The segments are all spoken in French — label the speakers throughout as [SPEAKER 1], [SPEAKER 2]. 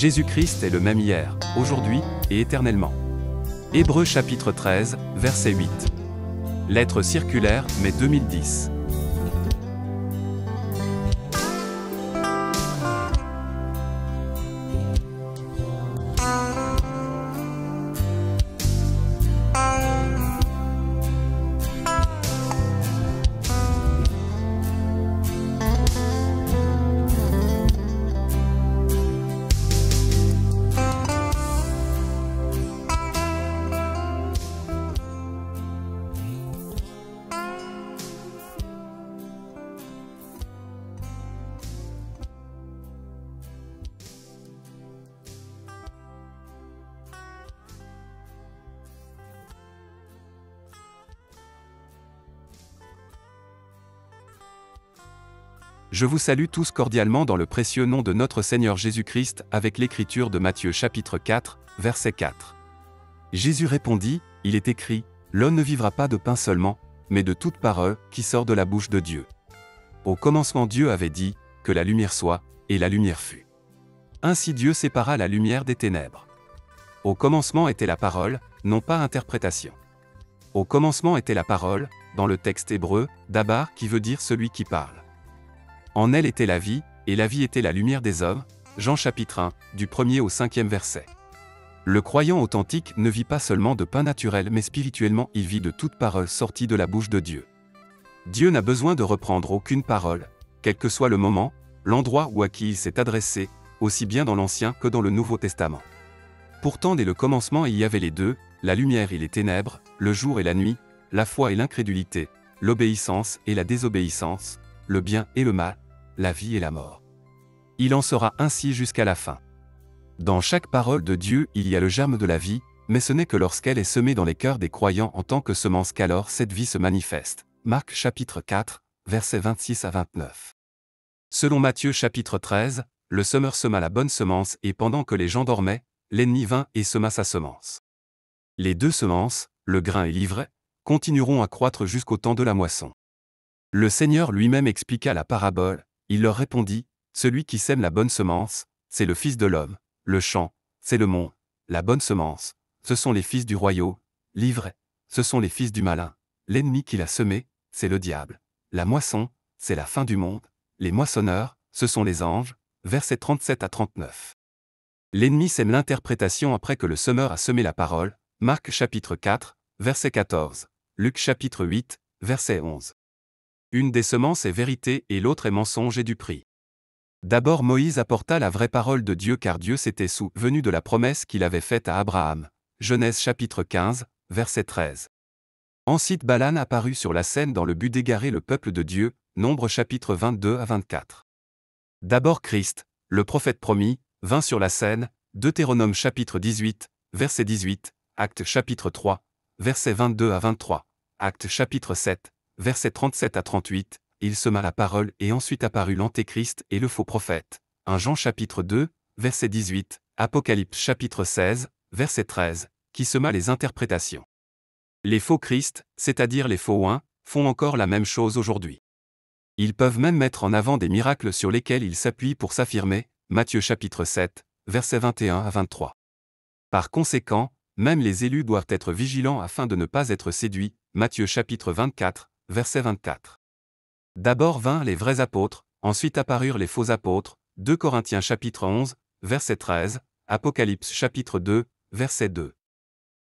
[SPEAKER 1] Jésus-Christ est le même hier, aujourd'hui et éternellement. Hébreux chapitre 13, verset 8. Lettre circulaire, mai 2010. Je vous salue tous cordialement dans le précieux nom de notre Seigneur Jésus-Christ avec l'écriture de Matthieu chapitre 4, verset 4. Jésus répondit, il est écrit, l'homme ne vivra pas de pain seulement, mais de toute parole qui sort de la bouche de Dieu. Au commencement Dieu avait dit, que la lumière soit, et la lumière fut. Ainsi Dieu sépara la lumière des ténèbres. Au commencement était la parole, non pas interprétation. Au commencement était la parole, dans le texte hébreu, dabar qui veut dire celui qui parle. En elle était la vie, et la vie était la lumière des hommes. Jean chapitre 1, du 1er au 5e verset. Le croyant authentique ne vit pas seulement de pain naturel mais spirituellement il vit de toute parole sortie de la bouche de Dieu. Dieu n'a besoin de reprendre aucune parole, quel que soit le moment, l'endroit ou à qui il s'est adressé, aussi bien dans l'Ancien que dans le Nouveau Testament. Pourtant dès le commencement il y avait les deux, la lumière et les ténèbres, le jour et la nuit, la foi et l'incrédulité, l'obéissance et la désobéissance, le bien et le mal, la vie et la mort. Il en sera ainsi jusqu'à la fin. Dans chaque parole de Dieu il y a le germe de la vie, mais ce n'est que lorsqu'elle est semée dans les cœurs des croyants en tant que semence qu'alors cette vie se manifeste. Marc chapitre 4, versets 26 à 29. Selon Matthieu chapitre 13, le semeur sema la bonne semence et pendant que les gens dormaient, l'ennemi vint et sema sa semence. Les deux semences, le grain et l'ivraie, continueront à croître jusqu'au temps de la moisson. Le Seigneur lui-même expliqua la parabole. Il leur répondit, celui qui sème la bonne semence, c'est le Fils de l'homme, le champ, c'est le monde, la bonne semence, ce sont les fils du royaume, l'ivraie, ce sont les fils du malin, l'ennemi qui l'a semé, c'est le diable, la moisson, c'est la fin du monde, les moissonneurs, ce sont les anges, versets 37 à 39. L'ennemi sème l'interprétation après que le semeur a semé la parole, Marc chapitre 4, verset 14, Luc chapitre 8, verset 11. Une des semences est vérité et l'autre est mensonge et duperie. D'abord Moïse apporta la vraie parole de Dieu car Dieu s'était souvenu de la promesse qu'il avait faite à Abraham. Genèse chapitre 15, verset 13. Ensuite Balaam apparut sur la scène dans le but d'égarer le peuple de Dieu, Nombre chapitre 22 à 24. D'abord Christ, le prophète promis, vint sur la scène, Deutéronome chapitre 18, verset 18, Actes chapitre 3, verset 22 à 23, Actes chapitre 7, versets 37 à 38, il sema la parole et ensuite apparut l'Antéchrist et le faux prophète. 1 Jean chapitre 2, verset 18, Apocalypse chapitre 16, verset 13, qui sema les interprétations. Les faux Christ, c'est-à-dire les faux oins, font encore la même chose aujourd'hui. Ils peuvent même mettre en avant des miracles sur lesquels ils s'appuient pour s'affirmer, Matthieu chapitre 7, verset 21 à 23. Par conséquent, même les élus doivent être vigilants afin de ne pas être séduits, Matthieu chapitre 24, verset 24. D'abord vinrent les vrais apôtres, ensuite apparurent les faux apôtres, 2 Corinthiens chapitre 11, verset 13, Apocalypse chapitre 2, verset 2.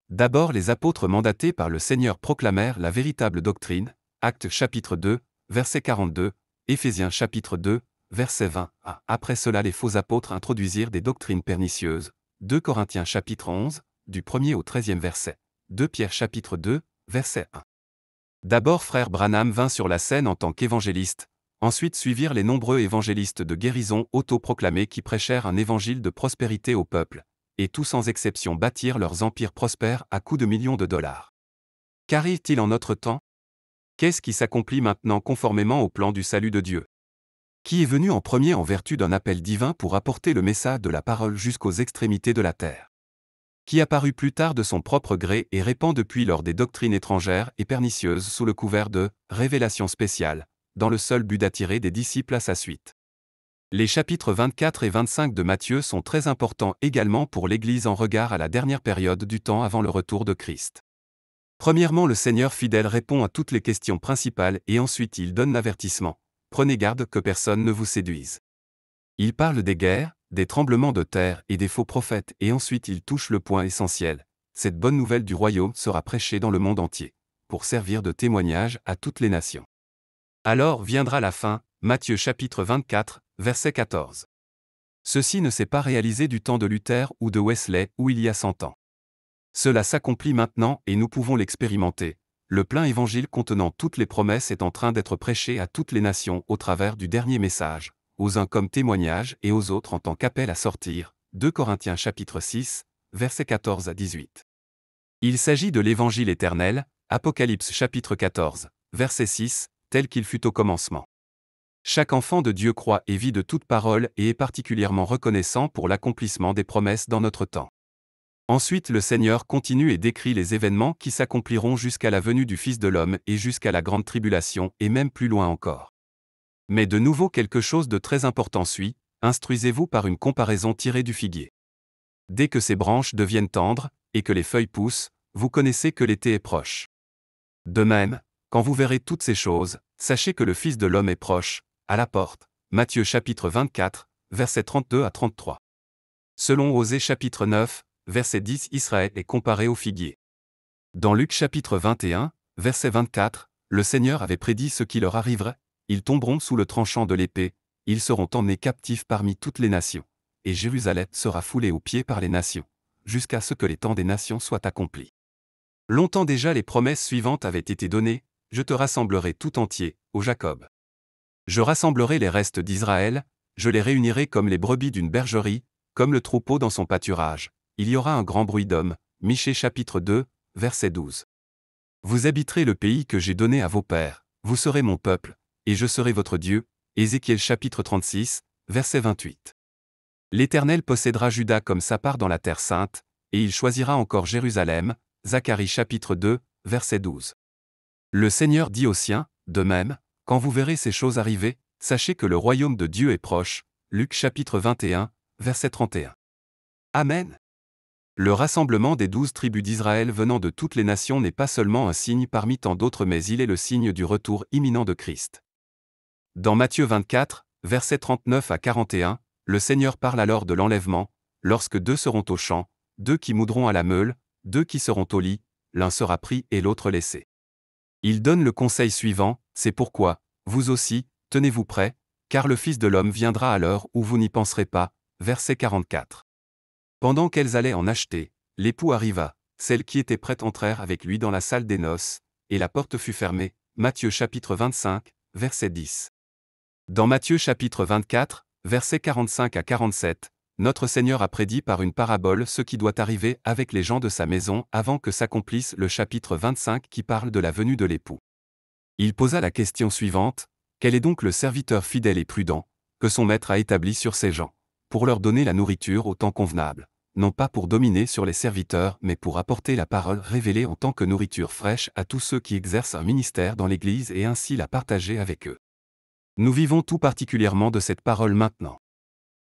[SPEAKER 1] D'abord les apôtres mandatés par le Seigneur proclamèrent la véritable doctrine, Actes chapitre 2, verset 42, Éphésiens chapitre 2, verset 20. Après cela les faux apôtres introduisirent des doctrines pernicieuses, 2 Corinthiens chapitre 11, du 1er au 13e verset, 2 Pierre chapitre 2, verset 1. D'abord frère Branham vint sur la scène en tant qu'évangéliste, ensuite suivirent les nombreux évangélistes de guérison autoproclamés qui prêchèrent un évangile de prospérité au peuple, et tous sans exception bâtirent leurs empires prospères à coups de millions de dollars. Qu'arrive-t-il en notre temps? Qu'est-ce qui s'accomplit maintenant conformément au plan du salut de Dieu? Qui est venu en premier en vertu d'un appel divin pour apporter le message de la parole jusqu'aux extrémités de la terre? Qui apparut plus tard de son propre gré et répand depuis lors des doctrines étrangères et pernicieuses sous le couvert de « révélation spéciale », dans le seul but d'attirer des disciples à sa suite. Les chapitres 24 et 25 de Matthieu sont très importants également pour l'Église en regard à la dernière période du temps avant le retour de Christ. Premièrement, le Seigneur fidèle répond à toutes les questions principales et ensuite il donne l'avertissement. Prenez garde que personne ne vous séduise. Il parle des guerres, des tremblements de terre et des faux prophètes et ensuite il touche le point essentiel. Cette bonne nouvelle du royaume sera prêchée dans le monde entier, pour servir de témoignage à toutes les nations. Alors viendra la fin, Matthieu chapitre 24, verset 14. Ceci ne s'est pas réalisé du temps de Luther ou de Wesley où il y a 100 ans. Cela s'accomplit maintenant et nous pouvons l'expérimenter. Le plein évangile contenant toutes les promesses est en train d'être prêché à toutes les nations au travers du dernier message, aux uns comme témoignage et aux autres en tant qu'appel à sortir. 2 Corinthiens chapitre 6, versets 14 à 18. Il s'agit de l'évangile éternel, Apocalypse chapitre 14, verset 6, tel qu'il fut au commencement. Chaque enfant de Dieu croit et vit de toute parole et est particulièrement reconnaissant pour l'accomplissement des promesses dans notre temps. Ensuite le Seigneur continue et décrit les événements qui s'accompliront jusqu'à la venue du Fils de l'homme et jusqu'à la grande tribulation et même plus loin encore. Mais de nouveau quelque chose de très important suit, instruisez-vous par une comparaison tirée du figuier. Dès que ses branches deviennent tendres, et que les feuilles poussent, vous connaissez que l'été est proche. De même, quand vous verrez toutes ces choses, sachez que le Fils de l'homme est proche, à la porte. Matthieu chapitre 24, versets 32 à 33. Selon Osée chapitre 9, verset 10, Israël est comparé au figuier. Dans Luc chapitre 21, verset 24, le Seigneur avait prédit ce qui leur arriverait. Ils tomberont sous le tranchant de l'épée, ils seront emmenés captifs parmi toutes les nations, et Jérusalem sera foulée aux pieds par les nations, jusqu'à ce que les temps des nations soient accomplis. Longtemps déjà les promesses suivantes avaient été données, je te rassemblerai tout entier, ô Jacob. Je rassemblerai les restes d'Israël, je les réunirai comme les brebis d'une bergerie, comme le troupeau dans son pâturage. Il y aura un grand bruit d'hommes. Michée chapitre 2, verset 12. Vous habiterez le pays que j'ai donné à vos pères, vous serez mon peuple, et je serai votre Dieu. Ézéchiel chapitre 36, verset 28. L'Éternel possédera Juda comme sa part dans la terre sainte, et il choisira encore Jérusalem. Zacharie chapitre 2, verset 12. Le Seigneur dit aux siens, de même, quand vous verrez ces choses arriver, sachez que le royaume de Dieu est proche. Luc chapitre 21, verset 31. Amen. Le rassemblement des 12 tribus d'Israël venant de toutes les nations n'est pas seulement un signe parmi tant d'autres mais il est le signe du retour imminent de Christ. Dans Matthieu 24, versets 39 à 41, le Seigneur parle alors de l'enlèvement, lorsque 2 seront au champ, 2 qui moudront à la meule, 2 qui seront au lit, l'un sera pris et l'autre laissé. Il donne le conseil suivant, c'est pourquoi, vous aussi, tenez-vous prêts, car le Fils de l'homme viendra à l'heure où vous n'y penserez pas. Verset 44. Pendant qu'elles allaient en acheter, l'époux arriva, celles qui étaient prêtes entrèrent avec lui dans la salle des noces, et la porte fut fermée. Matthieu chapitre 25, verset 10. Dans Matthieu chapitre 24, versets 45 à 47, notre Seigneur a prédit par une parabole ce qui doit arriver avec les gens de sa maison avant que s'accomplisse le chapitre 25 qui parle de la venue de l'époux. Il posa la question suivante, quel est donc le serviteur fidèle et prudent, que son maître a établi sur ses gens, pour leur donner la nourriture au temps convenable, non pas pour dominer sur les serviteurs mais pour apporter la parole révélée en tant que nourriture fraîche à tous ceux qui exercent un ministère dans l'Église et ainsi la partager avec eux. Nous vivons tout particulièrement de cette parole maintenant.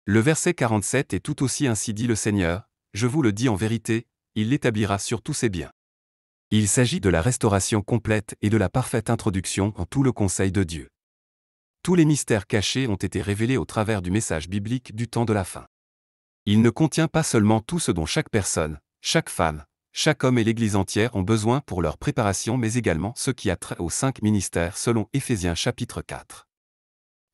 [SPEAKER 1] Le verset 47 est tout aussi ainsi dit le Seigneur, je vous le dis en vérité, il l'établira sur tous ses biens. Il s'agit de la restauration complète et de la parfaite introduction en tout le conseil de Dieu. Tous les mystères cachés ont été révélés au travers du message biblique du temps de la fin. Il ne contient pas seulement tout ce dont chaque personne, chaque femme, chaque homme et l'Église entière ont besoin pour leur préparation mais également ce qui a trait aux 5 ministères selon Éphésiens chapitre 4.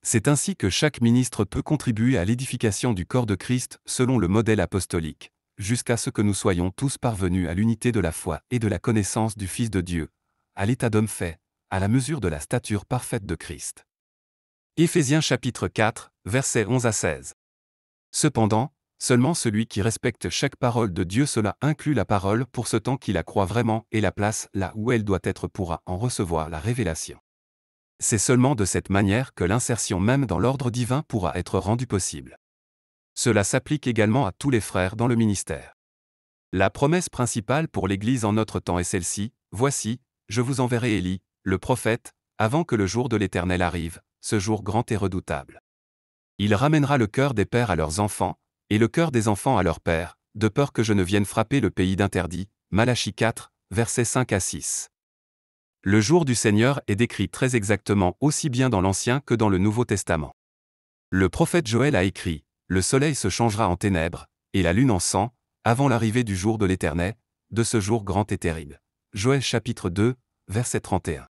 [SPEAKER 1] C'est ainsi que chaque ministre peut contribuer à l'édification du corps de Christ selon le modèle apostolique, jusqu'à ce que nous soyons tous parvenus à l'unité de la foi et de la connaissance du Fils de Dieu, à l'état d'homme fait, à la mesure de la stature parfaite de Christ. Éphésiens chapitre 4, versets 11 à 16. Cependant, seulement celui qui respecte chaque parole de Dieu, cela inclut la parole pour ce temps qui la croit vraiment et la place là où elle doit être pourra en recevoir la révélation. C'est seulement de cette manière que l'insertion même dans l'ordre divin pourra être rendue possible. Cela s'applique également à tous les frères dans le ministère. La promesse principale pour l'Église en notre temps est celle-ci, voici, je vous enverrai Élie, le prophète, avant que le jour de l'Éternel arrive, ce jour grand et redoutable. Il ramènera le cœur des pères à leurs enfants, et le cœur des enfants à leurs pères, de peur que je ne vienne frapper le pays d'interdit. Malachie 4, versets 5 à 6. Le jour du Seigneur est décrit très exactement aussi bien dans l'Ancien que dans le Nouveau Testament. Le prophète Joël a écrit « Le soleil se changera en ténèbres, et la lune en sang, avant l'arrivée du jour de l'Éternel, de ce jour grand et terrible. » Joël chapitre 2, verset 31.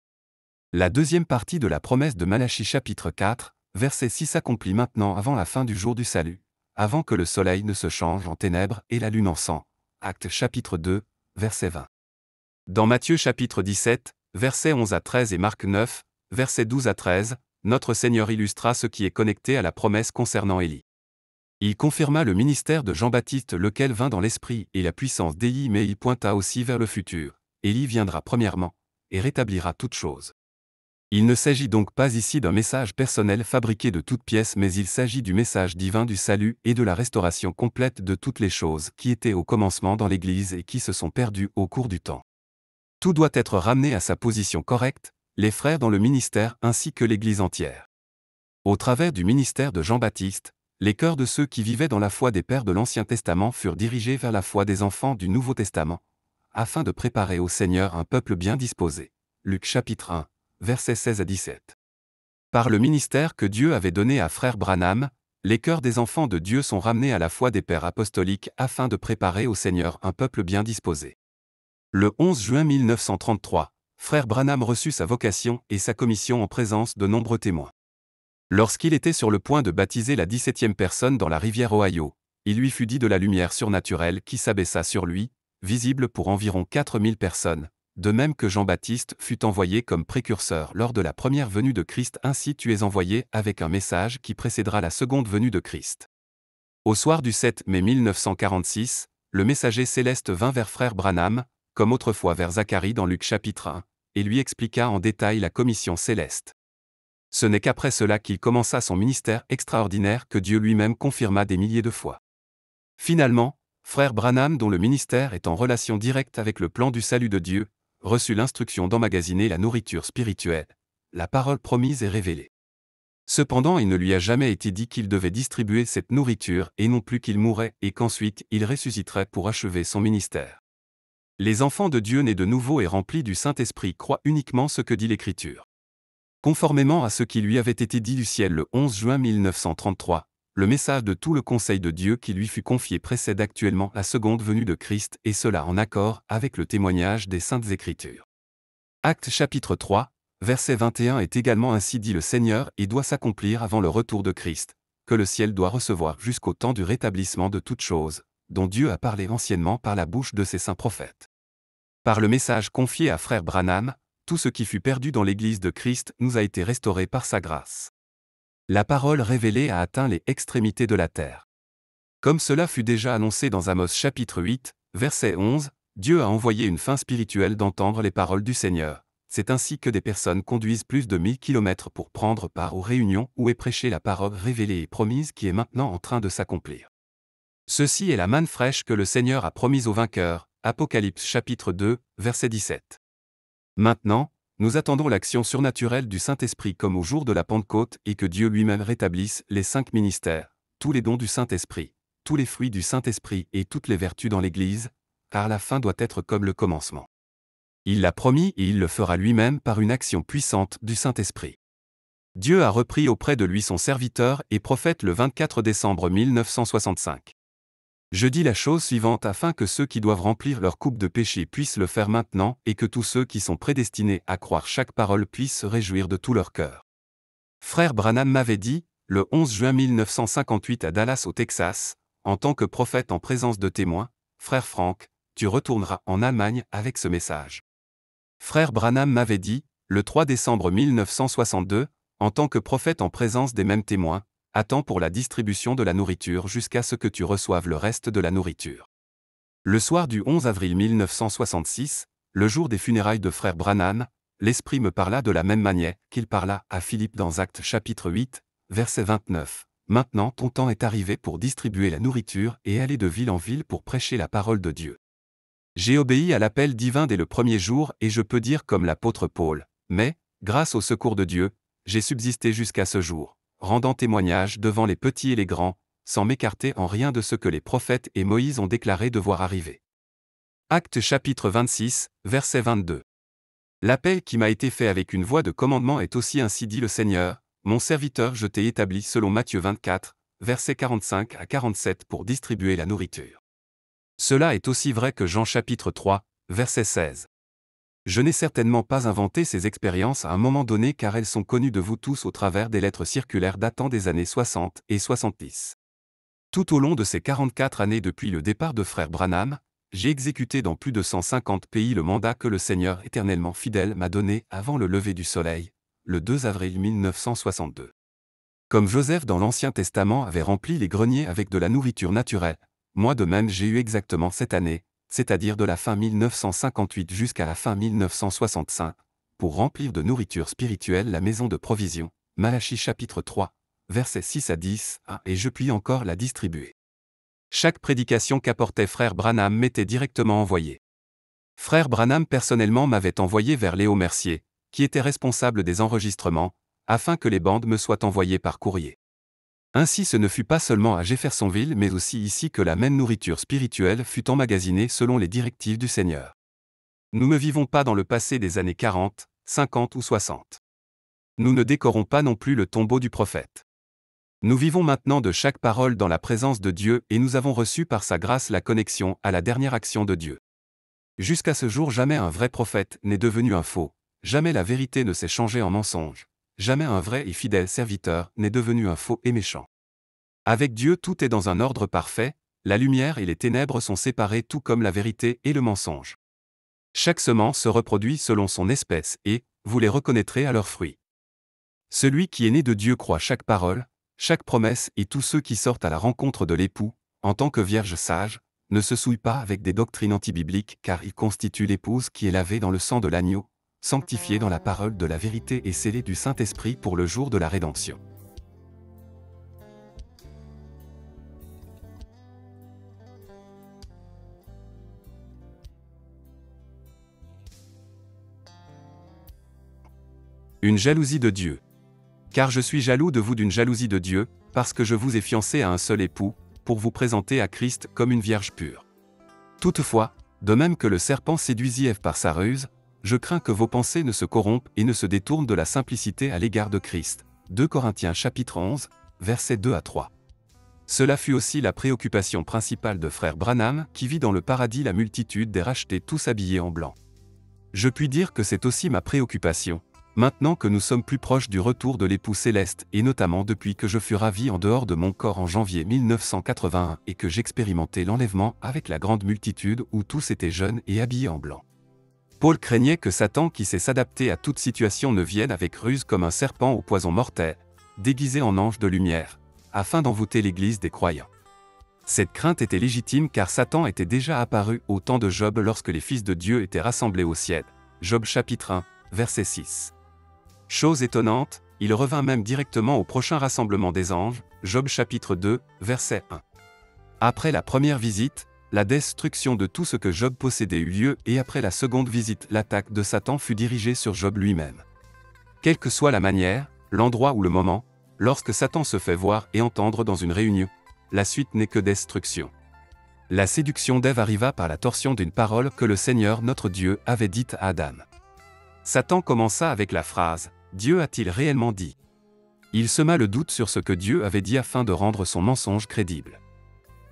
[SPEAKER 1] La deuxième partie de la promesse de Malachie chapitre 4, verset 6 s'accomplit maintenant avant la fin du jour du salut, avant que le soleil ne se change en ténèbres et la lune en sang. Actes chapitre 2, verset 20. Dans Matthieu chapitre 17, versets 11 à 13 et Marc 9, versets 12 à 13, notre Seigneur illustra ce qui est connecté à la promesse concernant Élie. Il confirma le ministère de Jean-Baptiste lequel vint dans l'esprit et la puissance d'Élie, mais il pointa aussi vers le futur. Élie viendra premièrement, et rétablira toutes choses. Il ne s'agit donc pas ici d'un message personnel fabriqué de toutes pièces, mais il s'agit du message divin du salut et de la restauration complète de toutes les choses qui étaient au commencement dans l'Église et qui se sont perdues au cours du temps. Tout doit être ramené à sa position correcte, les frères dans le ministère ainsi que l'Église entière. Au travers du ministère de Jean-Baptiste, les cœurs de ceux qui vivaient dans la foi des pères de l'Ancien Testament furent dirigés vers la foi des enfants du Nouveau Testament, afin de préparer au Seigneur un peuple bien disposé. Luc chapitre 1, versets 16 à 17. Par le ministère que Dieu avait donné à frère Branham, les cœurs des enfants de Dieu sont ramenés à la foi des pères apostoliques afin de préparer au Seigneur un peuple bien disposé. Le 11 juin 1933, frère Branham reçut sa vocation et sa commission en présence de nombreux témoins. Lorsqu'il était sur le point de baptiser la 17e personne dans la rivière Ohio, il lui fut dit de la lumière surnaturelle qui s'abaissa sur lui, visible pour environ 4000 personnes, de même que Jean-Baptiste fut envoyé comme précurseur lors de la première venue de Christ, ainsi tu es envoyé avec un message qui précédera la seconde venue de Christ. Au soir du 7 mai 1946, le messager céleste vint vers frère Branham, comme autrefois vers Zacharie dans Luc chapitre 1, et lui expliqua en détail la commission céleste. Ce n'est qu'après cela qu'il commença son ministère extraordinaire que Dieu lui-même confirma des milliers de fois. Finalement, frère Branham, dont le ministère est en relation directe avec le plan du salut de Dieu, reçut l'instruction d'emmagasiner la nourriture spirituelle, la parole promise et révélée. Cependant, il ne lui a jamais été dit qu'il devait distribuer cette nourriture et non plus qu'il mourrait et qu'ensuite il ressusciterait pour achever son ministère. Les enfants de Dieu nés de nouveau et remplis du Saint-Esprit croient uniquement ce que dit l'Écriture. Conformément à ce qui lui avait été dit du ciel le 11 juin 1933, le message de tout le conseil de Dieu qui lui fut confié précède actuellement la seconde venue de Christ et cela en accord avec le témoignage des Saintes Écritures. Actes chapitre 3, verset 21 est également ainsi dit le Seigneur et doit s'accomplir avant le retour de Christ, que le ciel doit recevoir jusqu'au temps du rétablissement de toutes choses, dont Dieu a parlé anciennement par la bouche de ses saints prophètes. Par le message confié à frère Branham, tout ce qui fut perdu dans l'Église de Christ nous a été restauré par sa grâce. La parole révélée a atteint les extrémités de la terre. Comme cela fut déjà annoncé dans Amos chapitre 8, verset 11, Dieu a envoyé une fin spirituelle d'entendre les paroles du Seigneur. C'est ainsi que des personnes conduisent plus de 1000 kilomètres pour prendre part aux réunions où est prêchée la parole révélée et promise qui est maintenant en train de s'accomplir. Ceci est la manne fraîche que le Seigneur a promise aux vainqueurs. Apocalypse chapitre 2, verset 17. Maintenant, nous attendons l'action surnaturelle du Saint-Esprit comme au jour de la Pentecôte et que Dieu lui-même rétablisse les 5 ministères, tous les dons du Saint-Esprit, tous les fruits du Saint-Esprit et toutes les vertus dans l'Église, car la fin doit être comme le commencement. Il l'a promis et il le fera lui-même par une action puissante du Saint-Esprit. Dieu a repris auprès de lui son serviteur et prophète le 24 décembre 1965. Je dis la chose suivante afin que ceux qui doivent remplir leur coupe de péché puissent le faire maintenant et que tous ceux qui sont prédestinés à croire chaque parole puissent se réjouir de tout leur cœur. Frère Branham m'avait dit, le 11 juin 1958 à Dallas au Texas, en tant que prophète en présence de témoins, frère Frank, tu retourneras en Allemagne avec ce message. Frère Branham m'avait dit, le 3 décembre 1962, en tant que prophète en présence des mêmes témoins, attends pour la distribution de la nourriture jusqu'à ce que tu reçoives le reste de la nourriture. Le soir du 11 avril 1966, le jour des funérailles de frère Branham, l'Esprit me parla de la même manière qu'il parla à Philippe dans Actes chapitre 8, verset 29. Maintenant ton temps est arrivé pour distribuer la nourriture et aller de ville en ville pour prêcher la parole de Dieu. J'ai obéi à l'appel divin dès le premier jour et je peux dire comme l'apôtre Paul, mais, grâce au secours de Dieu, j'ai subsisté jusqu'à ce jour. rendant témoignage devant les petits et les grands, sans m'écarter en rien de ce que les prophètes et Moïse ont déclaré devoir arriver. Actes chapitre 26, verset 22. L'appel qui m'a été fait avec une voix de commandement est aussi ainsi dit le Seigneur, mon serviteur je t'ai établi selon Matthieu 24, versets 45 à 47 pour distribuer la nourriture. Cela est aussi vrai que Jean chapitre 3, verset 16. Je n'ai certainement pas inventé ces expériences à un moment donné car elles sont connues de vous tous au travers des lettres circulaires datant des années 60 et 70. Tout au long de ces 44 années depuis le départ de frère Branham, j'ai exécuté dans plus de 150 pays le mandat que le Seigneur éternellement fidèle m'a donné avant le lever du soleil, le 2 avril 1962. Comme Joseph dans l'Ancien Testament avait rempli les greniers avec de la nourriture naturelle, moi de même j'ai eu exactement cette année, c'est-à-dire de la fin 1958 jusqu'à la fin 1965, pour remplir de nourriture spirituelle la maison de provision, Malachie chapitre 3, versets 6 à 10, et je puis encore la distribuer. Chaque prédication qu'apportait frère Branham m'était directement envoyée. Frère Branham personnellement m'avait envoyé vers Léo Mercier, qui était responsable des enregistrements, afin que les bandes me soient envoyées par courrier. Ainsi ce ne fut pas seulement à Jeffersonville mais aussi ici que la même nourriture spirituelle fut emmagasinée selon les directives du Seigneur. Nous ne vivons pas dans le passé des années 40, 50 ou 60. Nous ne décorons pas non plus le tombeau du prophète. Nous vivons maintenant de chaque parole dans la présence de Dieu et nous avons reçu par sa grâce la connexion à la dernière action de Dieu. Jusqu'à ce jour jamais un vrai prophète n'est devenu un faux, jamais la vérité ne s'est changée en mensonge. Jamais un vrai et fidèle serviteur n'est devenu un faux et méchant. Avec Dieu tout est dans un ordre parfait, la lumière et les ténèbres sont séparées tout comme la vérité et le mensonge. Chaque semence se reproduit selon son espèce et, vous les reconnaîtrez à leurs fruits. Celui qui est né de Dieu croit chaque parole, chaque promesse et tous ceux qui sortent à la rencontre de l'époux, en tant que vierge sage, ne se souillent pas avec des doctrines antibibliques car ils constituent l'épouse qui est lavée dans le sang de l'agneau, sanctifié dans la parole de la vérité et scellé du Saint-Esprit pour le jour de la rédemption. Une jalousie de Dieu. Car je suis jaloux de vous d'une jalousie de Dieu, parce que je vous ai fiancé à un seul époux, pour vous présenter à Christ comme une vierge pure. Toutefois, de même que le serpent séduisit Ève par sa ruse, je crains que vos pensées ne se corrompent et ne se détournent de la simplicité à l'égard de Christ. 2 Corinthiens chapitre 11, versets 2 à 3. Cela fut aussi la préoccupation principale de frère Branham, qui vit dans le paradis la multitude des rachetés tous habillés en blanc. Je puis dire que c'est aussi ma préoccupation, maintenant que nous sommes plus proches du retour de l'époux céleste et notamment depuis que je fus ravi en dehors de mon corps en janvier 1981 et que j'expérimentais l'enlèvement avec la grande multitude où tous étaient jeunes et habillés en blanc. Paul craignait que Satan qui sait s'adapter à toute situation ne vienne avec ruse comme un serpent au poison mortel, déguisé en ange de lumière, afin d'envoûter l'Église des croyants. Cette crainte était légitime car Satan était déjà apparu au temps de Job lorsque les fils de Dieu étaient rassemblés au ciel. Job chapitre 1, verset 6. Chose étonnante, il revint même directement au prochain rassemblement des anges, Job chapitre 2, verset 1. Après la première visite, la destruction de tout ce que Job possédait eut lieu et après la seconde visite, l'attaque de Satan fut dirigée sur Job lui-même. Quelle que soit la manière, l'endroit ou le moment, lorsque Satan se fait voir et entendre dans une réunion, la suite n'est que destruction. La séduction d'Ève arriva par la torsion d'une parole que le Seigneur notre Dieu avait dite à Adam. Satan commença avec la phrase « Dieu a-t-il réellement dit ?» Il sema le doute sur ce que Dieu avait dit afin de rendre son mensonge crédible.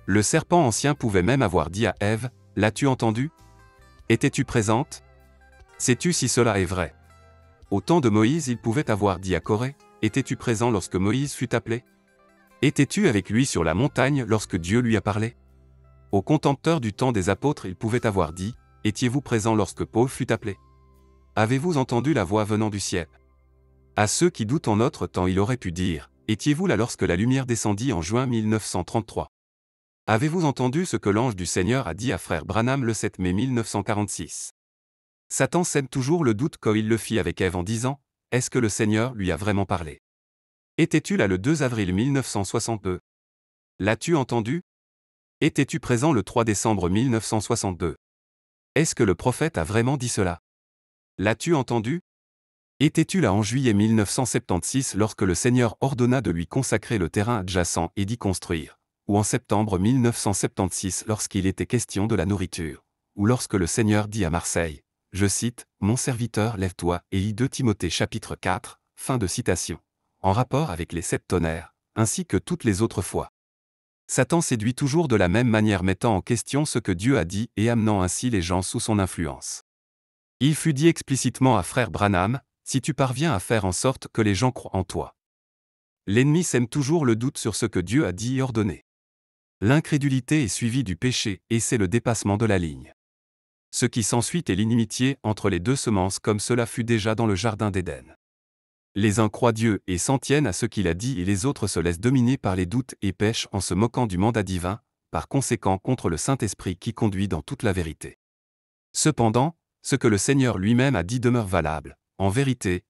[SPEAKER 1] Le serpent ancien pouvait même avoir dit à Ève « L'as-tu entendu ? Étais-tu présente ? Sais-tu si cela est vrai ? » Au temps de Moïse il pouvait avoir dit à Corée « Étais-tu présent lorsque Moïse fut appelé ? Étais-tu avec lui sur la montagne lorsque Dieu lui a parlé ? Aux contempteurs du temps des apôtres il pouvait avoir dit « Étiez-vous présent lorsque Paul fut appelé ? Avez-vous entendu la voix venant du ciel ? » À ceux qui doutent en notre temps il aurait pu dire « Étiez-vous là lorsque la lumière descendit en juin 1933 ? Avez-vous entendu ce que l'ange du Seigneur a dit à frère Branham le 7 mai 1946 ?» Satan sème toujours le doute comme il le fit avec Ève en disant « Est-ce que le Seigneur lui a vraiment parlé ? Étais-tu là le 2 avril 1962 ? L'as-tu entendu ? Étais-tu présent le 3 décembre 1962 ? Est-ce que le prophète a vraiment dit cela ? L'as-tu entendu ? Était-tu là en juillet 1976 lorsque le Seigneur ordonna de lui consacrer le terrain adjacent et d'y construire? Ou en septembre 1976 lorsqu'il était question de la nourriture? Ou lorsque le Seigneur dit à Marseille, je cite, « Mon serviteur, lève-toi et lis 2 Timothée chapitre 4, fin de citation, en rapport avec les 7 tonnerres, ainsi que toutes les autres fois. Satan séduit toujours de la même manière mettant en question ce que Dieu a dit et amenant ainsi les gens sous son influence. Il fut dit explicitement à frère Branham, si tu parviens à faire en sorte que les gens croient en toi. L'ennemi sème toujours le doute sur ce que Dieu a dit et ordonné. L'incrédulité est suivie du péché et c'est le dépassement de la ligne. Ce qui s'ensuit est l'inimitié entre les deux semences comme cela fut déjà dans le jardin d'Éden. Les uns croient Dieu et s'en tiennent à ce qu'il a dit et les autres se laissent dominer par les doutes et pêchent en se moquant du mandat divin, par conséquent contre le Saint-Esprit qui conduit dans toute la vérité. Cependant, ce que le Seigneur lui-même a dit demeure valable. En vérité,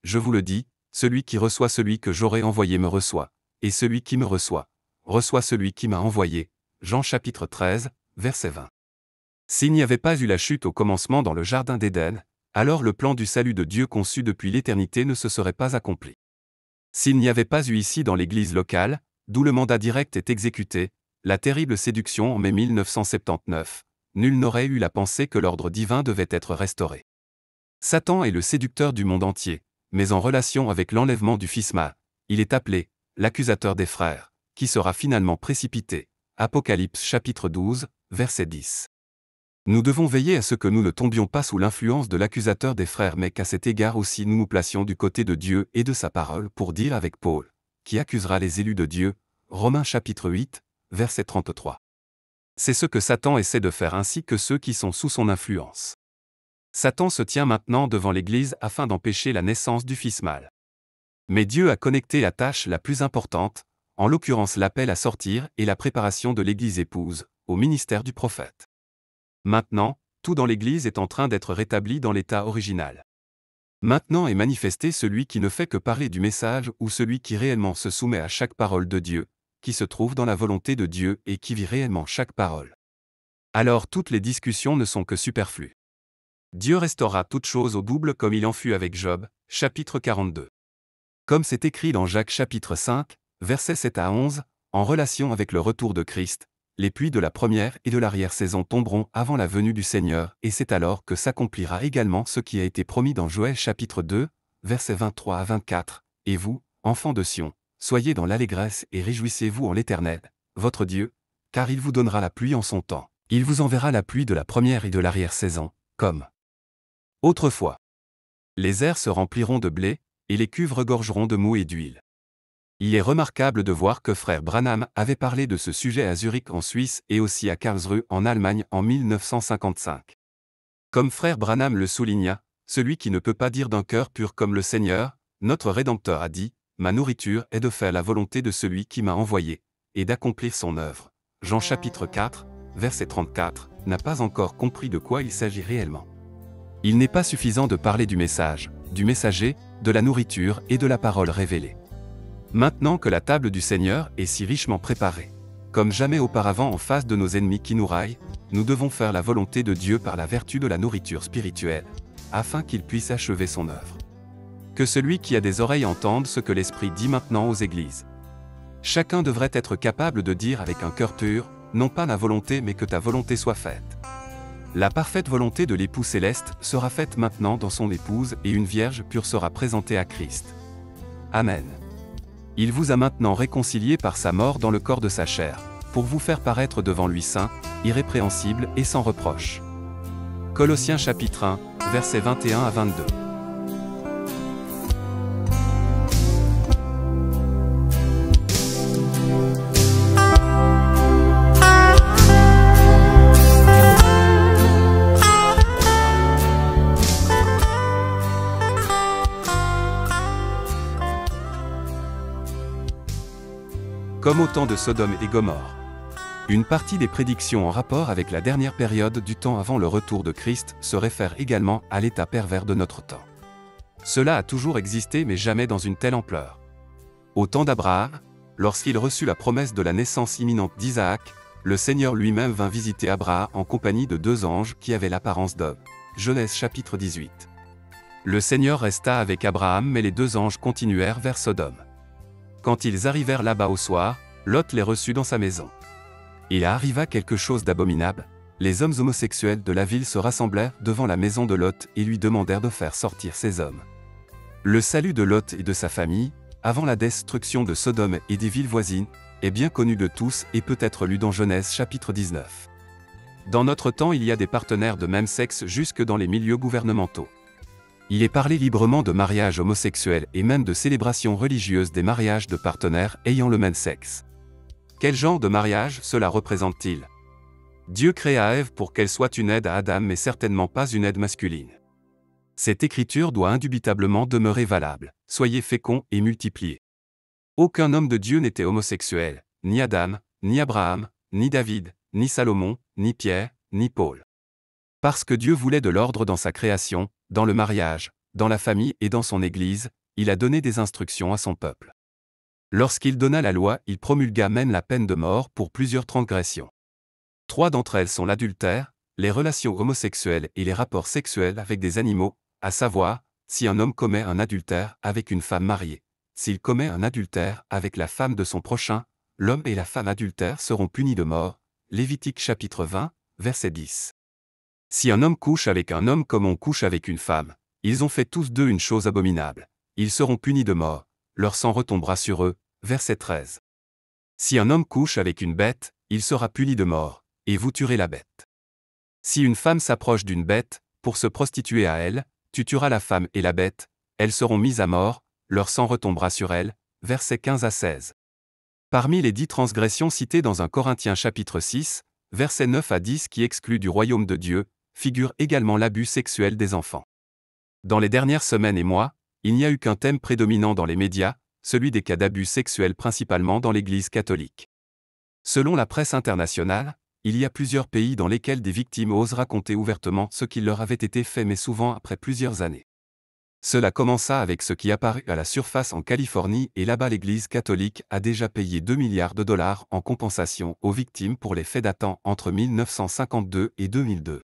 [SPEAKER 1] je vous le dis, celui qui reçoit celui que j'aurai envoyé me reçoit, et celui qui me reçoit, reçoit celui qui m'a envoyé. Jean chapitre 13, verset 20. S'il n'y avait pas eu la chute au commencement dans le jardin d'Éden, alors le plan du salut de Dieu conçu depuis l'éternité ne se serait pas accompli. S'il n'y avait pas eu ici dans l'église locale, d'où le mandat direct est exécuté, la terrible séduction en mai 1979, nul n'aurait eu la pensée que l'ordre divin devait être restauré. Satan est le séducteur du monde entier, mais en relation avec l'enlèvement du Fils mâle, il est appelé l'accusateur des frères, qui sera finalement précipité. Apocalypse chapitre 12, verset 10. Nous devons veiller à ce que nous ne tombions pas sous l'influence de l'accusateur des frères mais qu'à cet égard aussi nous nous placions du côté de Dieu et de sa parole pour dire avec Paul, qui accusera les élus de Dieu, Romains chapitre 8, verset 33. C'est ce que Satan essaie de faire ainsi que ceux qui sont sous son influence. Satan se tient maintenant devant l'Église afin d'empêcher la naissance du Fils mâle. Mais Dieu a connecté la tâche la plus importante, en l'occurrence l'appel à sortir et la préparation de l'Église épouse, au ministère du prophète. Maintenant, tout dans l'Église est en train d'être rétabli dans l'état original. Maintenant est manifesté celui qui ne fait que parler du message ou celui qui réellement se soumet à chaque parole de Dieu, qui se trouve dans la volonté de Dieu et qui vit réellement chaque parole. Alors toutes les discussions ne sont que superflues. Dieu restaurera toutes choses au double comme il en fut avec Job, chapitre 42. Comme c'est écrit dans Jacques chapitre 5, versets 7 à 11, en relation avec le retour de Christ, les pluies de la première et de l'arrière-saison tomberont avant la venue du Seigneur et c'est alors que s'accomplira également ce qui a été promis dans Joël chapitre 2, versets 23 à 24, et vous, enfants de Sion, soyez dans l'allégresse et réjouissez-vous en l'Éternel, votre Dieu, car il vous donnera la pluie en son temps, il vous enverra la pluie de la première et de l'arrière-saison, comme autrefois. Les airs se rempliront de blé, et les cuves regorgeront de mou et d'huile. Il est remarquable de voir que frère Branham avait parlé de ce sujet à Zurich en Suisse et aussi à Karlsruhe en Allemagne en 1955. Comme frère Branham le souligna, celui qui ne peut pas dire d'un cœur pur comme le Seigneur, notre Rédempteur a dit, « Ma nourriture est de faire la volonté de celui qui m'a envoyé, et d'accomplir son œuvre. » Jean chapitre 4, verset 34, n'a pas encore compris de quoi il s'agit réellement. Il n'est pas suffisant de parler du message, du messager, de la nourriture et de la parole révélée. Maintenant que la table du Seigneur est si richement préparée, comme jamais auparavant en face de nos ennemis qui nous raillent, nous devons faire la volonté de Dieu par la vertu de la nourriture spirituelle, afin qu'il puisse achever son œuvre. Que celui qui a des oreilles entende ce que l'Esprit dit maintenant aux églises. Chacun devrait être capable de dire avec un cœur pur, non pas ma volonté mais que ta volonté soit faite. La parfaite volonté de l'époux céleste sera faite maintenant dans son épouse et une vierge pure sera présentée à Christ. Amen. Il vous a maintenant réconcilié par sa mort dans le corps de sa chair, pour vous faire paraître devant lui saint, irrépréhensible et sans reproche. Colossiens chapitre 1, versets 21 à 22. Comme au temps de Sodome et Gomorrhe. Une partie des prédictions en rapport avec la dernière période du temps avant le retour de Christ se réfère également à l'état pervers de notre temps. Cela a toujours existé mais jamais dans une telle ampleur. Au temps d'Abraham, lorsqu'il reçut la promesse de la naissance imminente d'Isaac, le Seigneur lui-même vint visiter Abraham en compagnie de 2 anges qui avaient l'apparence d'hommes. Genèse chapitre 18. Le Seigneur resta avec Abraham mais les deux anges continuèrent vers Sodome. Quand ils arrivèrent là-bas au soir, Lot les reçut dans sa maison. Il arriva quelque chose d'abominable. Les hommes homosexuels de la ville se rassemblèrent devant la maison de Lot et lui demandèrent de faire sortir ces hommes. Le salut de Lot et de sa famille, avant la destruction de Sodome et des villes voisines, est bien connu de tous et peut être lu dans Genèse chapitre 19. Dans notre temps, il y a des partenaires de même sexe jusque dans les milieux gouvernementaux. Il est parlé librement de mariage homosexuel et même de célébration religieuse des mariages de partenaires ayant le même sexe. Quel genre de mariage cela représente-t-il? Dieu créa Ève pour qu'elle soit une aide à Adam mais certainement pas une aide masculine. Cette écriture doit indubitablement demeurer valable. Soyez féconds et multipliez. Aucun homme de Dieu n'était homosexuel, ni Adam, ni Abraham, ni David, ni Salomon, ni Pierre, ni Paul. Parce que Dieu voulait de l'ordre dans sa création, dans le mariage, dans la famille et dans son Église, il a donné des instructions à son peuple. Lorsqu'il donna la loi, il promulgua même la peine de mort pour plusieurs transgressions. 3 d'entre elles sont l'adultère, les relations homosexuelles et les rapports sexuels avec des animaux, à savoir, si un homme commet un adultère avec une femme mariée. S'il commet un adultère avec la femme de son prochain, l'homme et la femme adultères seront punis de mort. Lévitique chapitre 20, verset 10. Si un homme couche avec un homme comme on couche avec une femme, ils ont fait tous deux une chose abominable. Ils seront punis de mort, leur sang retombera sur eux. Verset 13. Si un homme couche avec une bête, il sera puni de mort, et vous tuerez la bête. Si une femme s'approche d'une bête, pour se prostituer à elle, tu tueras la femme et la bête, elles seront mises à mort, leur sang retombera sur elles. Versets 15 à 16. Parmi les 10 transgressions citées dans 1 Corinthiens chapitre 6, versets 9 à 10 qui excluent du royaume de Dieu, figure également l'abus sexuel des enfants. Dans les dernières semaines et mois, il n'y a eu qu'un thème prédominant dans les médias, celui des cas d'abus sexuels principalement dans l'Église catholique. Selon la presse internationale, il y a plusieurs pays dans lesquels des victimes osent raconter ouvertement ce qui leur avait été fait mais souvent après plusieurs années. Cela commença avec ce qui apparut à la surface en Californie et là-bas l'Église catholique a déjà payé 2 milliards de dollars en compensation aux victimes pour les faits datant entre 1952 et 2002.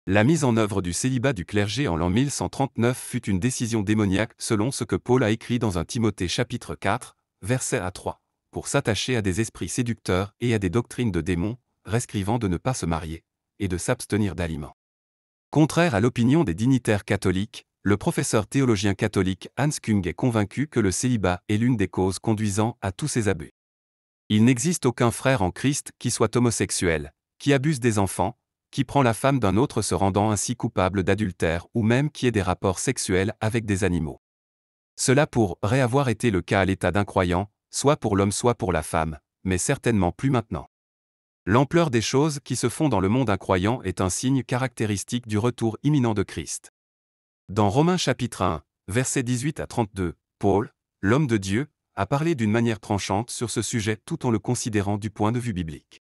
[SPEAKER 1] La mise en œuvre du célibat du clergé en l'an 1139 fut une décision démoniaque selon ce que Paul a écrit dans 1 Timothée chapitre 4, verset à 3, pour s'attacher à des esprits séducteurs et à des doctrines de démons, prescrivant de ne pas se marier, et de s'abstenir d'aliments. Contraire à l'opinion des dignitaires catholiques, le professeur théologien catholique Hans Küng est convaincu que le célibat est l'une des causes conduisant à tous ces abus. Il n'existe aucun frère en Christ qui soit homosexuel, qui abuse des enfants, qui prend la femme d'un autre se rendant ainsi coupable d'adultère ou même qui ait des rapports sexuels avec des animaux. Cela pourrait avoir été le cas à l'état d'incroyant, soit pour l'homme soit pour la femme, mais certainement plus maintenant. L'ampleur des choses qui se font dans le monde incroyant est un signe caractéristique du retour imminent de Christ. Dans Romains chapitre 1, versets 18 à 32, Paul, l'homme de Dieu, a parlé d'une manière tranchante sur ce sujet tout en le considérant du point de vue biblique.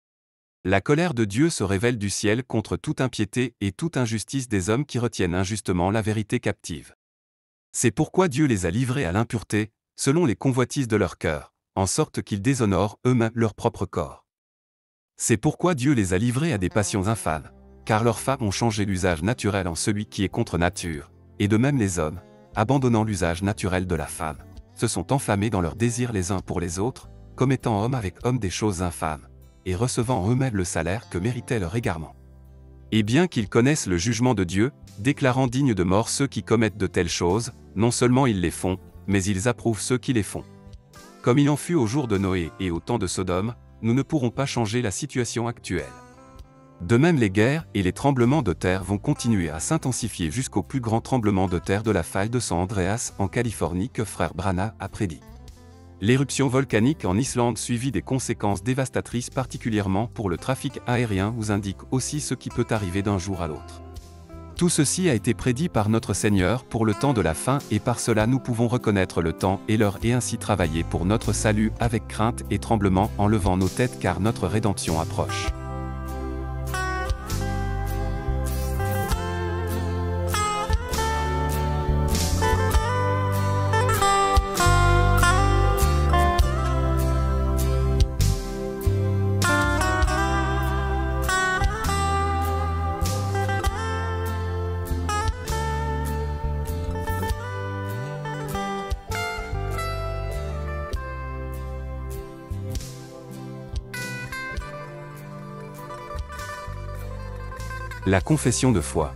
[SPEAKER 1] La colère de Dieu se révèle du ciel contre toute impiété et toute injustice des hommes qui retiennent injustement la vérité captive. C'est pourquoi Dieu les a livrés à l'impureté, selon les convoitises de leur cœur, en sorte qu'ils déshonorent eux-mêmes leur propre corps. C'est pourquoi Dieu les a livrés à des passions infâmes, car leurs femmes ont changé l'usage naturel en celui qui est contre nature, et de même les hommes, abandonnant l'usage naturel de la femme, se sont enflammés dans leurs désirs les uns pour les autres, commettant homme avec homme des choses infâmes, et recevant en eux-mêmes le salaire que méritait leur égarement. Et bien qu'ils connaissent le jugement de Dieu, déclarant dignes de mort ceux qui commettent de telles choses, non seulement ils les font, mais ils approuvent ceux qui les font. Comme il en fut au jour de Noé et au temps de Sodome, nous ne pourrons pas changer la situation actuelle. De même les guerres et les tremblements de terre vont continuer à s'intensifier jusqu'au plus grand tremblement de terre de la faille de San Andreas en Californie que frère Branham a prédit. L'éruption volcanique en Islande suivie des conséquences dévastatrices particulièrement pour le trafic aérien vous indique aussi ce qui peut arriver d'un jour à l'autre. Tout ceci a été prédit par notre Seigneur pour le temps de la fin et par cela nous pouvons reconnaître le temps et l'heure et ainsi travailler pour notre salut avec crainte et tremblement en levant nos têtes car notre rédemption approche. La confession de foi.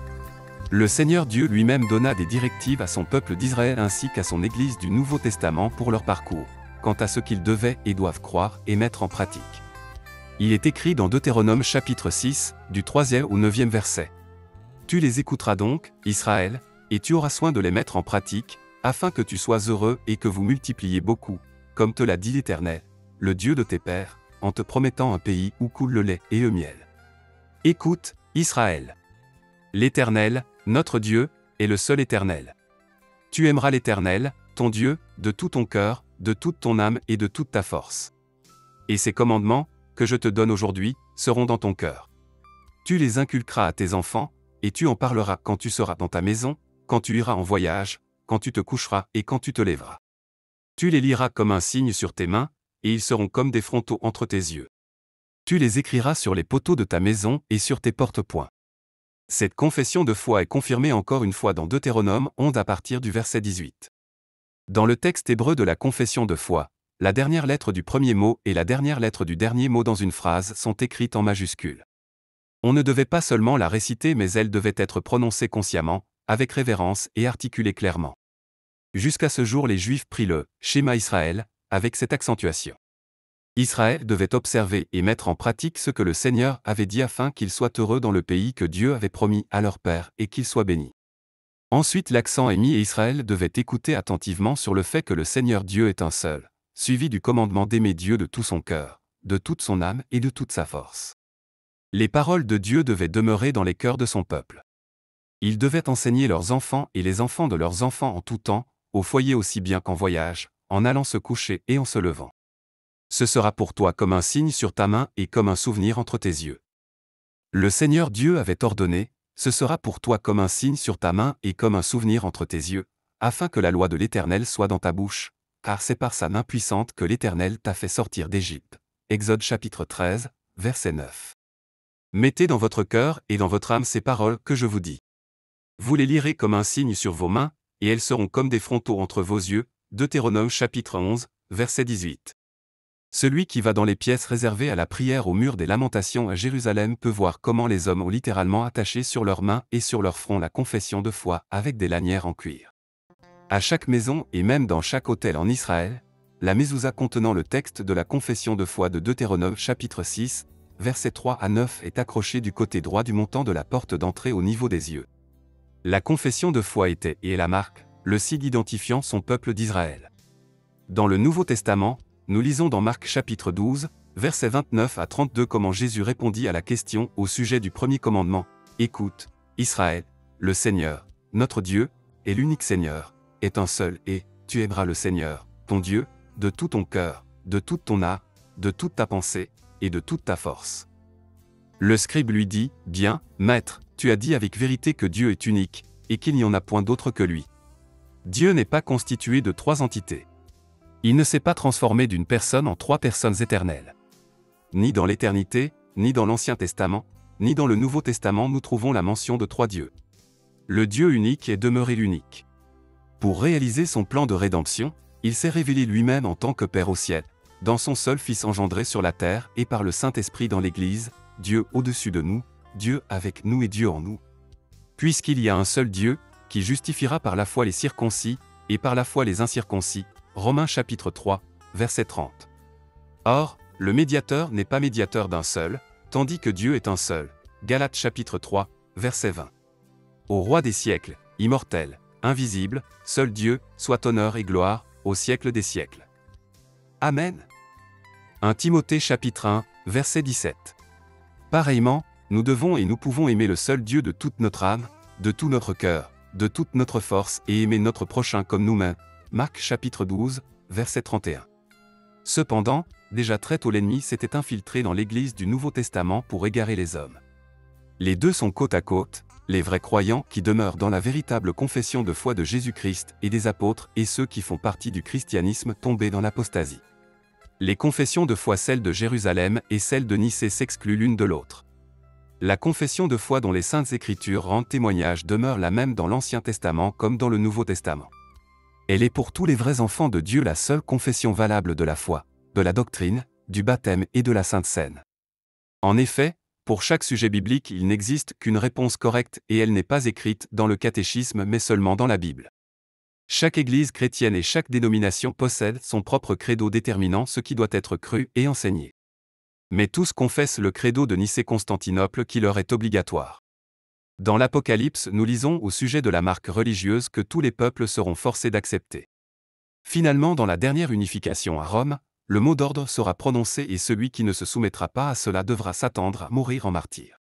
[SPEAKER 1] Le Seigneur Dieu lui-même donna des directives à son peuple d'Israël ainsi qu'à son Église du Nouveau Testament pour leur parcours, quant à ce qu'ils devaient et doivent croire et mettre en pratique. Il est écrit dans Deutéronome chapitre 6, du 3e au 9e verset. « Tu les écouteras donc, Israël, et tu auras soin de les mettre en pratique, afin que tu sois heureux et que vous multipliez beaucoup, comme te l'a dit l'Éternel, le Dieu de tes pères, en te promettant un pays où coule le lait et le miel. Écoute, Israël. L'Éternel, notre Dieu, est le seul Éternel. Tu aimeras l'Éternel, ton Dieu, de tout ton cœur, de toute ton âme et de toute ta force. Et ces commandements, que je te donne aujourd'hui, seront dans ton cœur. Tu les inculqueras à tes enfants, et tu en parleras quand tu seras dans ta maison, quand tu iras en voyage, quand tu te coucheras et quand tu te lèveras. Tu les liras comme un signe sur tes mains, et ils seront comme des frontaux entre tes yeux. Tu les écriras sur les poteaux de ta maison et sur tes porte-points. Cette confession de foi est confirmée encore une fois dans Deutéronome 11 à partir du verset 18. Dans le texte hébreu de la confession de foi, la dernière lettre du premier mot et la dernière lettre du dernier mot dans une phrase sont écrites en majuscules. On ne devait pas seulement la réciter mais elle devait être prononcée consciemment, avec révérence et articulée clairement. Jusqu'à ce jour les Juifs prient le « Shema Israël » avec cette accentuation. Israël devait observer et mettre en pratique ce que le Seigneur avait dit afin qu'ils soient heureux dans le pays que Dieu avait promis à leur père et qu'ils soient bénis. Ensuite l'accent est mis et Israël devait écouter attentivement sur le fait que le Seigneur Dieu est un seul, suivi du commandement d'aimer Dieu de tout son cœur, de toute son âme et de toute sa force. Les paroles de Dieu devaient demeurer dans les cœurs de son peuple. Ils devaient enseigner leurs enfants et les enfants de leurs enfants en tout temps, au foyer aussi bien qu'en voyage, en allant se coucher et en se levant. Ce sera pour toi comme un signe sur ta main et comme un souvenir entre tes yeux. Le Seigneur Dieu avait ordonné, ce sera pour toi comme un signe sur ta main et comme un souvenir entre tes yeux, afin que la loi de l'Éternel soit dans ta bouche, car c'est par sa main puissante que l'Éternel t'a fait sortir d'Égypte. Exode chapitre 13, verset 9. Mettez dans votre cœur et dans votre âme ces paroles que je vous dis. Vous les lirez comme un signe sur vos mains, et elles seront comme des frontaux entre vos yeux. Deutéronome chapitre 11, verset 18. Celui qui va dans les pièces réservées à la prière au mur des lamentations à Jérusalem peut voir comment les hommes ont littéralement attaché sur leurs mains et sur leur front la confession de foi avec des lanières en cuir. À chaque maison et même dans chaque hôtel en Israël, la mezouza contenant le texte de la confession de foi de Deutéronome chapitre 6, versets 3 à 9 est accrochée du côté droit du montant de la porte d'entrée au niveau des yeux. La confession de foi était et est la marque, le signe identifiant son peuple d'Israël. Dans le Nouveau Testament, nous lisons dans Marc chapitre 12, versets 29 à 32 comment Jésus répondit à la question au sujet du premier commandement. Écoute, Israël, le Seigneur, notre Dieu, est l'unique Seigneur, est un seul et, tu aimeras le Seigneur, ton Dieu, de tout ton cœur, de toute ton âme, de toute ta pensée, et de toute ta force. Le scribe lui dit, bien, maître, tu as dit avec vérité que Dieu est unique, et qu'il n'y en a point d'autre que lui. Dieu n'est pas constitué de trois entités. Il ne s'est pas transformé d'une personne en trois personnes éternelles. Ni dans l'éternité, ni dans l'Ancien Testament, ni dans le Nouveau Testament nous trouvons la mention de trois dieux. Le Dieu unique est demeuré l'unique. Pour réaliser son plan de rédemption, il s'est révélé lui-même en tant que Père au ciel, dans son seul Fils engendré sur la terre et par le Saint-Esprit dans l'Église, Dieu au-dessus de nous, Dieu avec nous et Dieu en nous. Puisqu'il y a un seul Dieu, qui justifiera par la foi les circoncis, et par la foi les incirconcis, Romains chapitre 3, verset 30. Or, le médiateur n'est pas médiateur d'un seul, tandis que Dieu est un seul, Galates chapitre 3, verset 20. Au roi des siècles, immortel, invisible, seul Dieu, soit honneur et gloire, au siècle des siècles. Amen. 1 Timothée chapitre 1, verset 17. Pareillement, nous devons et nous pouvons aimer le seul Dieu de toute notre âme, de tout notre cœur, de toute notre force et aimer notre prochain comme nous-mêmes. Marc chapitre 12, verset 31. Cependant, déjà très tôt l'ennemi s'était infiltré dans l'Église du Nouveau Testament pour égarer les hommes. Les deux sont côte à côte, les vrais croyants qui demeurent dans la véritable confession de foi de Jésus-Christ et des apôtres et ceux qui font partie du christianisme tombés dans l'apostasie. Les confessions de foi celle de Jérusalem et celle de Nicée s'excluent l'une de l'autre. La confession de foi dont les Saintes Écritures rendent témoignage demeure la même dans l'Ancien Testament comme dans le Nouveau Testament. Elle est pour tous les vrais enfants de Dieu la seule confession valable de la foi, de la doctrine, du baptême et de la Sainte Seine. En effet, Pour chaque sujet biblique, il n'existe qu'une réponse correcte et elle n'est pas écrite dans le catéchisme mais seulement dans la Bible. Chaque église chrétienne et chaque dénomination possède son propre credo déterminant ce qui doit être cru et enseigné. Mais tous confessent le credo de Nicée-Constantinople qui leur est obligatoire. Dans l'Apocalypse, nous lisons au sujet de la marque religieuse que tous les peuples seront forcés d'accepter. Finalement, dans la dernière unification à Rome, le mot d'ordre sera prononcé et celui qui ne se soumettra pas à cela devra s'attendre à mourir en martyr.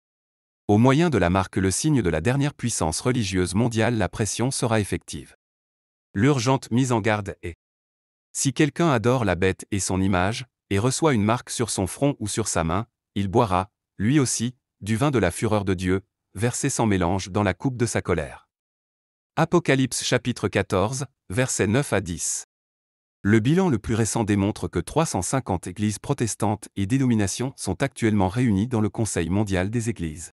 [SPEAKER 1] Au moyen de la marque, le signe de la dernière puissance religieuse mondiale, la pression sera effective. L'urgente mise en garde est: si quelqu'un adore la bête et son image, et reçoit une marque sur son front ou sur sa main, il boira, lui aussi, du vin de la fureur de Dieu, versé sans mélange dans la coupe de sa colère. Apocalypse chapitre 14, versets 9 à 10. Le bilan le plus récent démontre que 350 églises protestantes et dénominations sont actuellement réunies dans le Conseil mondial des églises.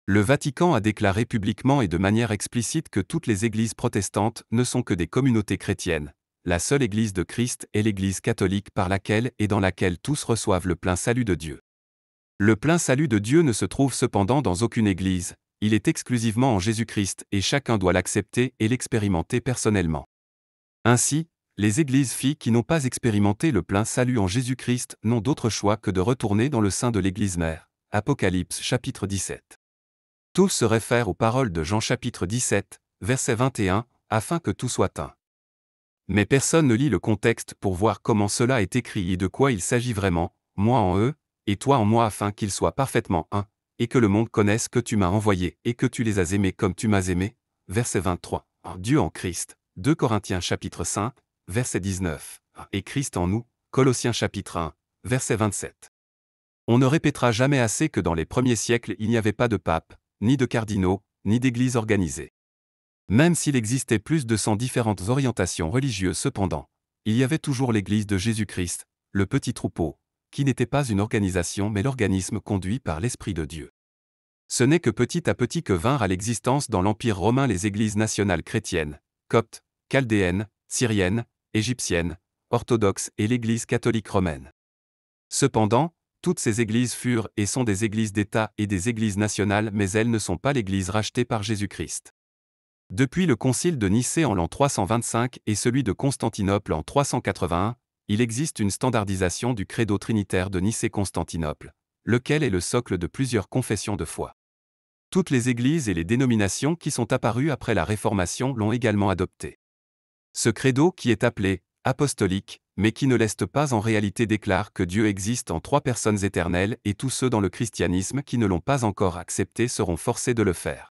[SPEAKER 1] Le Vatican a déclaré publiquement et de manière explicite que toutes les églises protestantes ne sont que des communautés chrétiennes. La seule Église de Christ est l'Église catholique par laquelle et dans laquelle tous reçoivent le plein salut de Dieu. Le plein salut de Dieu ne se trouve cependant dans aucune Église, il est exclusivement en Jésus-Christ et chacun doit l'accepter et l'expérimenter personnellement. Ainsi, les Églises filles qui n'ont pas expérimenté le plein salut en Jésus-Christ n'ont d'autre choix que de retourner dans le sein de l'Église mère. Apocalypse chapitre 17. Tous se réfèrent aux paroles de Jean chapitre 17, verset 21, afin que tout soit un. Mais personne ne lit le contexte pour voir comment cela est écrit et de quoi il s'agit vraiment, moi en eux, et toi en moi afin qu'ils soient parfaitement un, et que le monde connaisse que tu m'as envoyé et que tu les as aimés comme tu m'as aimé. Verset 23. Dieu en Christ. 2 Corinthiens chapitre 5, verset 19. Et Christ en nous. Colossiens chapitre 1, verset 27. On ne répétera jamais assez que dans les premiers siècles il n'y avait pas de pape, ni de cardinaux, ni d'église organisée. Même s'il existait plus de 100 différentes orientations religieuses cependant, il y avait toujours l'Église de Jésus-Christ, le petit troupeau, qui n'était pas une organisation mais l'organisme conduit par l'Esprit de Dieu. Ce n'est que petit à petit que vinrent à l'existence dans l'Empire romain les églises nationales chrétiennes, coptes, chaldéennes, syriennes, égyptiennes, orthodoxes et l'Église catholique romaine. Cependant, toutes ces églises furent et sont des églises d'État et des églises nationales mais elles ne sont pas l'Église rachetée par Jésus-Christ. Depuis le concile de Nicée en l'an 325 et celui de Constantinople en 381, il existe une standardisation du credo trinitaire de Nicée-Constantinople, lequel est le socle de plusieurs confessions de foi. Toutes les églises et les dénominations qui sont apparues après la Réformation l'ont également adopté. Ce credo qui est appelé apostolique, mais qui ne l'est pas en réalité déclare que Dieu existe en trois personnes éternelles et tous ceux dans le christianisme qui ne l'ont pas encore accepté seront forcés de le faire.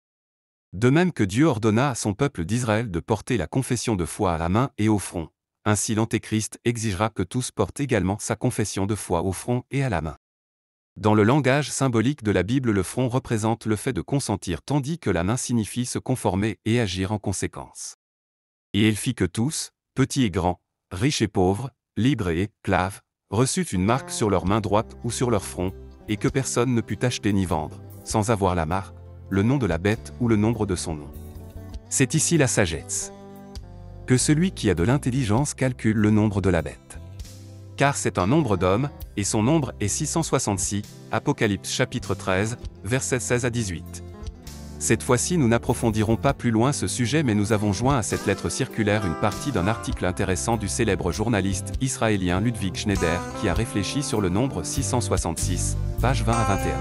[SPEAKER 1] De même que Dieu ordonna à son peuple d'Israël de porter la confession de foi à la main et au front, ainsi l'Antéchrist exigera que tous portent également sa confession de foi au front et à la main. Dans le langage symbolique de la Bible, le front représente le fait de consentir tandis que la main signifie se conformer et agir en conséquence. Et il fit que tous, petits et grands, riches et pauvres, libres et esclaves, reçussent une marque sur leur main droite ou sur leur front, et que personne ne put acheter ni vendre, sans avoir la marque, le nom de la bête ou le nombre de son nom. C'est ici la sagesse. Que celui qui a de l'intelligence calcule le nombre de la bête. Car c'est un nombre d'hommes, et son nombre est 666, Apocalypse chapitre 13, versets 16 à 18. Cette fois-ci nous n'approfondirons pas plus loin ce sujet mais nous avons joint à cette lettre circulaire une partie d'un article intéressant du célèbre journaliste israélien Ludwig Schneider qui a réfléchi sur le nombre 666, pages 20 à 21.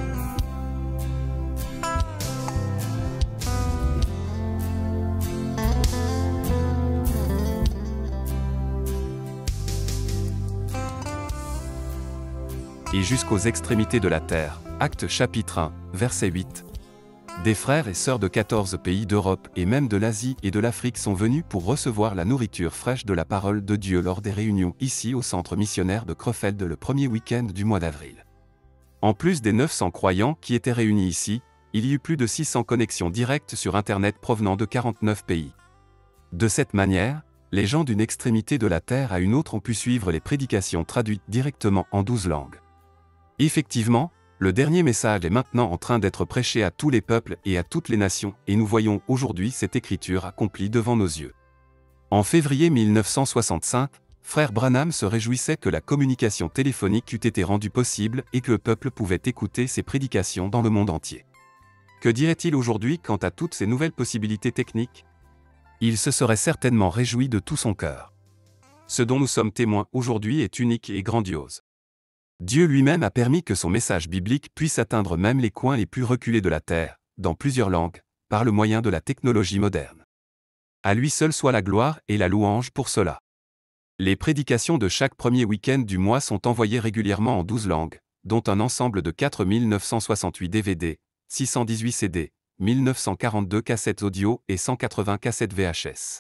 [SPEAKER 1] Et jusqu'aux extrémités de la terre. Actes chapitre 1, verset 8. Des frères et sœurs de 14 pays d'Europe et même de l'Asie et de l'Afrique sont venus pour recevoir la nourriture fraîche de la parole de Dieu lors des réunions ici au centre missionnaire de Krefeld le premier week-end du mois d'avril. En plus des 900 croyants qui étaient réunis ici, il y eut plus de 600 connexions directes sur Internet provenant de 49 pays. De cette manière, les gens d'une extrémité de la terre à une autre ont pu suivre les prédications traduites directement en 12 langues. Effectivement, le dernier message est maintenant en train d'être prêché à tous les peuples et à toutes les nations, et nous voyons aujourd'hui cette écriture accomplie devant nos yeux. En février 1965, Frère Branham se réjouissait que la communication téléphonique eût été rendue possible et que le peuple pouvait écouter ses prédications dans le monde entier. Que dirait-il aujourd'hui quant à toutes ces nouvelles possibilités techniques? Il se serait certainement réjoui de tout son cœur. Ce dont nous sommes témoins aujourd'hui est unique et grandiose. Dieu lui-même a permis que son message biblique puisse atteindre même les coins les plus reculés de la terre, dans plusieurs langues, par le moyen de la technologie moderne. À lui seul soit la gloire et la louange pour cela. Les prédications de chaque premier week-end du mois sont envoyées régulièrement en 12 langues, dont un ensemble de 4968 DVD, 618 CD, 1942 cassettes audio et 180 cassettes VHS.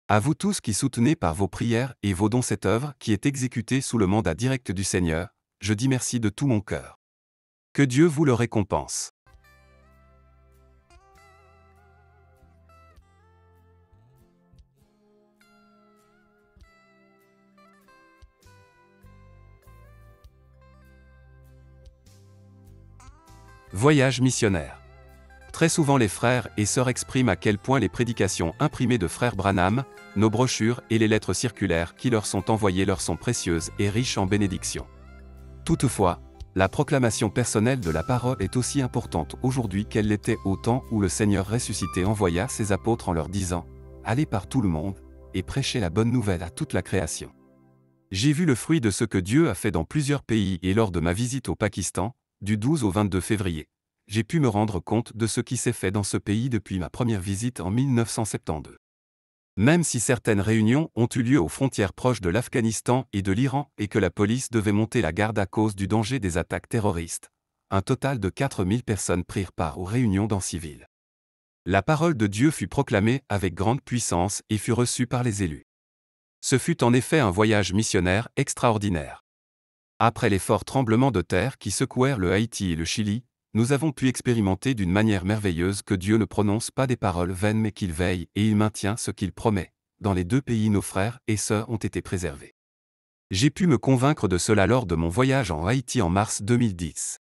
[SPEAKER 1] À vous tous qui soutenez par vos prières et vos dons cette œuvre qui est exécutée sous le mandat direct du Seigneur, je dis merci de tout mon cœur. Que Dieu vous le récompense. Voyage missionnaire. Très souvent les frères et sœurs expriment à quel point les prédications imprimées de frère Branham, nos brochures et les lettres circulaires qui leur sont envoyées leur sont précieuses et riches en bénédictions. Toutefois, la proclamation personnelle de la parole est aussi importante aujourd'hui qu'elle l'était au temps où le Seigneur ressuscité envoya ses apôtres en leur disant « Allez par tout le monde, et prêchez la bonne nouvelle à toute la création ». J'ai vu le fruit de ce que Dieu a fait dans plusieurs pays et lors de ma visite au Pakistan, du 12 au 22 février, j'ai pu me rendre compte de ce qui s'est fait dans ce pays depuis ma première visite en 1972. Même si certaines réunions ont eu lieu aux frontières proches de l'Afghanistan et de l'Iran et que la police devait monter la garde à cause du danger des attaques terroristes, un total de 4000 personnes prirent part aux réunions dans civil. La parole de Dieu fut proclamée avec grande puissance et fut reçue par les élus. Ce fut en effet un voyage missionnaire extraordinaire. Après les forts tremblements de terre qui secouèrent le Haïti et le Chili, nous avons pu expérimenter d'une manière merveilleuse que Dieu ne prononce pas des paroles vaines mais qu'il veille et il maintient ce qu'il promet. Dans les deux pays nos frères et sœurs ont été préservés. J'ai pu me convaincre de cela lors de mon voyage en Haïti en mars 2010.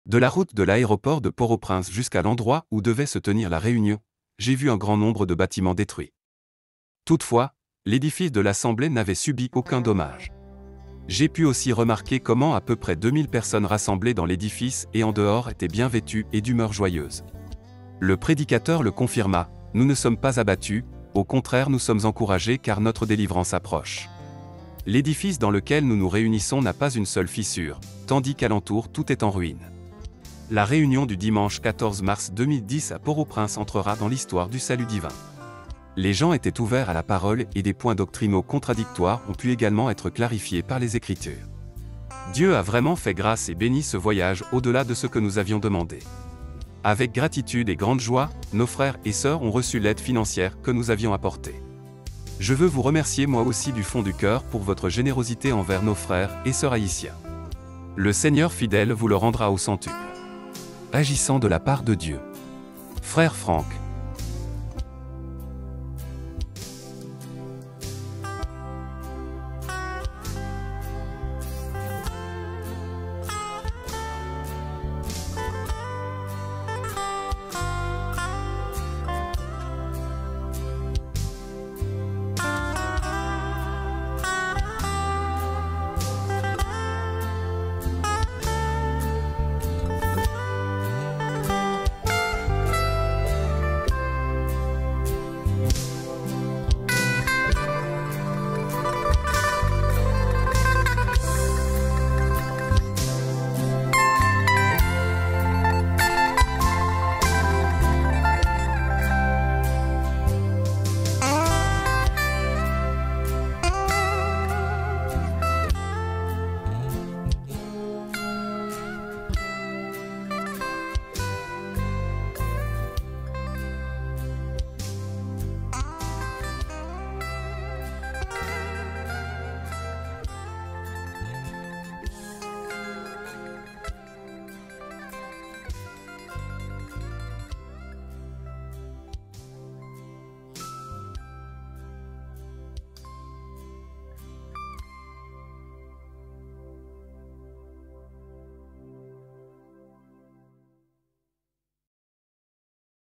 [SPEAKER 1] De la route de l'aéroport de Port-au-Prince jusqu'à l'endroit où devait se tenir la réunion, j'ai vu un grand nombre de bâtiments détruits. Toutefois, l'édifice de l'Assemblée n'avait subi aucun dommage. J'ai pu aussi remarquer comment à peu près 2000 personnes rassemblées dans l'édifice et en dehors étaient bien vêtues et d'humeur joyeuse. Le prédicateur le confirma, nous ne sommes pas abattus, au contraire nous sommes encouragés car notre délivrance approche. L'édifice dans lequel nous nous réunissons n'a pas une seule fissure, tandis qu'alentour tout est en ruine. La réunion du dimanche 14 mars 2010 à Port-au-Prince entrera dans l'histoire du salut divin. Les gens étaient ouverts à la parole et des points doctrinaux contradictoires ont pu également être clarifiés par les Écritures. Dieu a vraiment fait grâce et béni ce voyage au-delà de ce que nous avions demandé. Avec gratitude et grande joie, nos frères et sœurs ont reçu l'aide financière que nous avions apportée. Je veux vous remercier moi aussi du fond du cœur pour votre générosité envers nos frères et sœurs haïtiens. Le Seigneur fidèle vous le rendra au centuple. Agissant de la part de Dieu. Frère Franck.